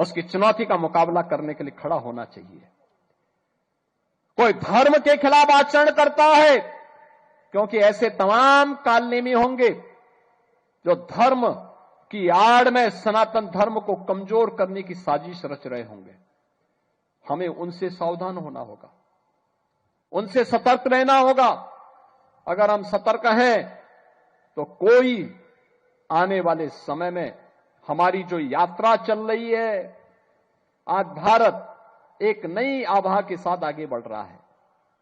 उसकी चुनौती का मुकाबला करने के लिए खड़ा होना चाहिए। कोई धर्म के खिलाफ आचरण करता है, क्योंकि ऐसे तमाम कालनेमी होंगे जो धर्म की आड़ में सनातन धर्म को कमजोर करने की साजिश रच रहे होंगे। हमें उनसे सावधान होना होगा, उनसे सतर्क रहना होगा। अगर हम सतर्क हैं तो कोई आने वाले समय में हमारी जो यात्रा चल रही है, आज भारत एक नई आभा के साथ आगे बढ़ रहा है।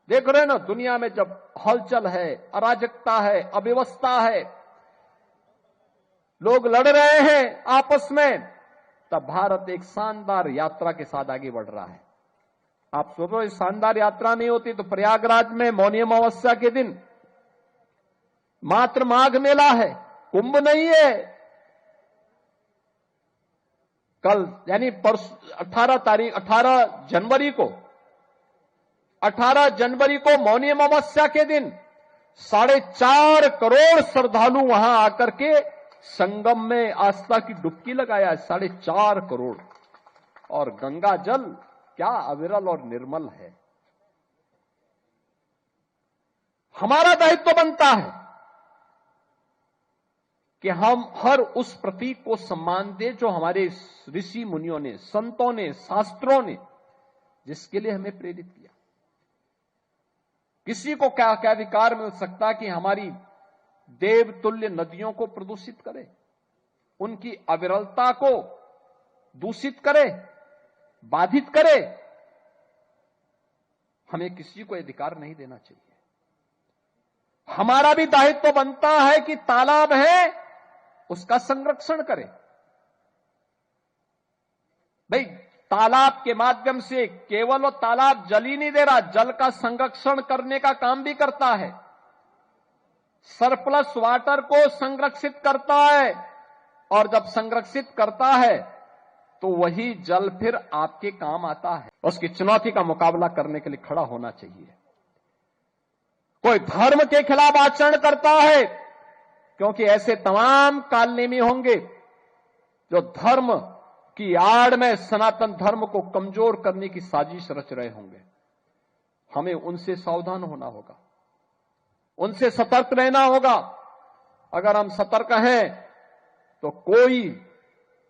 देख रहे हैं ना, दुनिया में जब हलचल है, अराजकता है, अव्यवस्था है, लोग लड़ रहे हैं आपस में, तब भारत एक शानदार यात्रा के साथ आगे बढ़ रहा है। आप सोचो, इस शानदार यात्रा नहीं होती तो प्रयागराज में मौनी अमावस्या के दिन मात्र माघ मेला है, कुंभ नहीं है। कल यानी 18 जनवरी को मौनी अमावस्या के दिन 4.5 करोड़ श्रद्धालु वहां आकर के संगम में आस्था की डुबकी लगाया। 4.5 करोड़। और गंगा जल क्या अविरल और निर्मल है। हमारा दायित्व बनता है कि हम हर उस प्रतीक को सम्मान दें जो हमारे ऋषि मुनियों ने, संतों ने, शास्त्रों ने जिसके लिए हमें प्रेरित किया। किसी को क्या क्या अधिकार मिल सकता कि हमारी देवतुल्य नदियों को प्रदूषित करे, उनकी अविरलता को दूषित करे, बाधित करे। हमें किसी को अधिकार नहीं देना चाहिए। हमारा भी दायित्व बनता है कि तालाब है उसका संरक्षण करें। भाई, तालाब के माध्यम से केवल वो तालाब जल ही नहीं दे रहा, जल का संरक्षण करने का काम भी करता है। सरप्लस वाटर को संरक्षित करता है, और जब संरक्षित करता है तो वही जल फिर आपके काम आता है। उसकी चुनौती का मुकाबला करने के लिए खड़ा होना चाहिए। कोई धर्म के खिलाफ आचरण करता है, क्योंकि ऐसे तमाम कालनेमी होंगे जो धर्म की आड़ में सनातन धर्म को कमजोर करने की साजिश रच रहे होंगे। हमें उनसे सावधान होना होगा, उनसे सतर्क रहना होगा। अगर हम सतर्क हैं तो कोई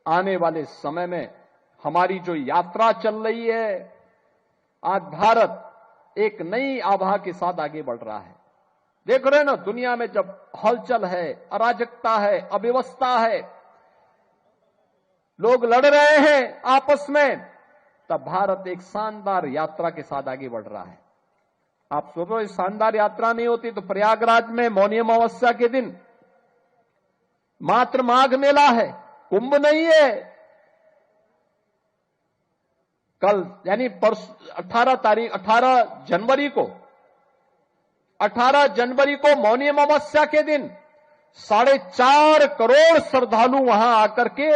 आने वाले समय में हमारी जो यात्रा चल रही है, आज भारत एक नई आभा के साथ आगे बढ़ रहा है। देख रहे हैं ना, दुनिया में जब हलचल है, अराजकता है, अव्यवस्था है, लोग लड़ रहे हैं आपस में, तब भारत एक शानदार यात्रा के साथ आगे बढ़ रहा है। आप सोचो, इस शानदार यात्रा नहीं होती तो प्रयागराज में मौनी अमावस्या के दिन मात्र माघ मेला है, कुंभ नहीं है। कल यानी 18 जनवरी को मौनी अमावस्या के दिन 4.5 करोड़ श्रद्धालु वहां आकर के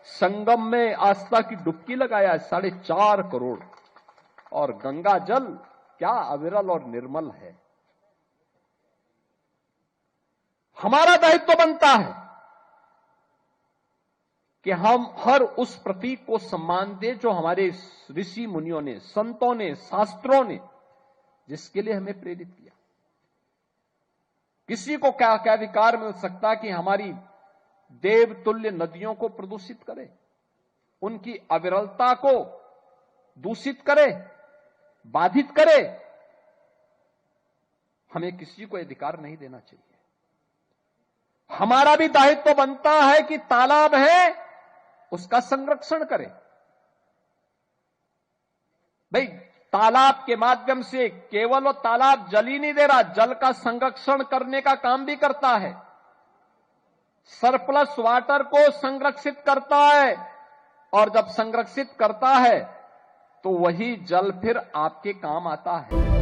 संगम में आस्था की डुबकी लगाया। 4.5 करोड़। और गंगा जल क्या अविरल और निर्मल है। हमारा दायित्व बनता है कि हम हर उस प्रतीक को सम्मान दें जो हमारे ऋषि मुनियों ने, संतों ने, शास्त्रों ने जिसके लिए हमें प्रेरित किया। किसी को क्या क्या अधिकार मिल सकता कि हमारी देवतुल्य नदियों को प्रदूषित करे, उनकी अविरलता को दूषित करे, बाधित करे। हमें किसी को अधिकार नहीं देना चाहिए। हमारा भी दायित्व बनता है कि तालाब है उसका संरक्षण करें। भाई, तालाब के माध्यम से केवल वो तालाब जल ही नहीं दे रहा, जल का संरक्षण करने का काम भी करता है। सरप्लस वाटर को संरक्षित करता है, और जब संरक्षित करता है तो वही जल फिर आपके काम आता है।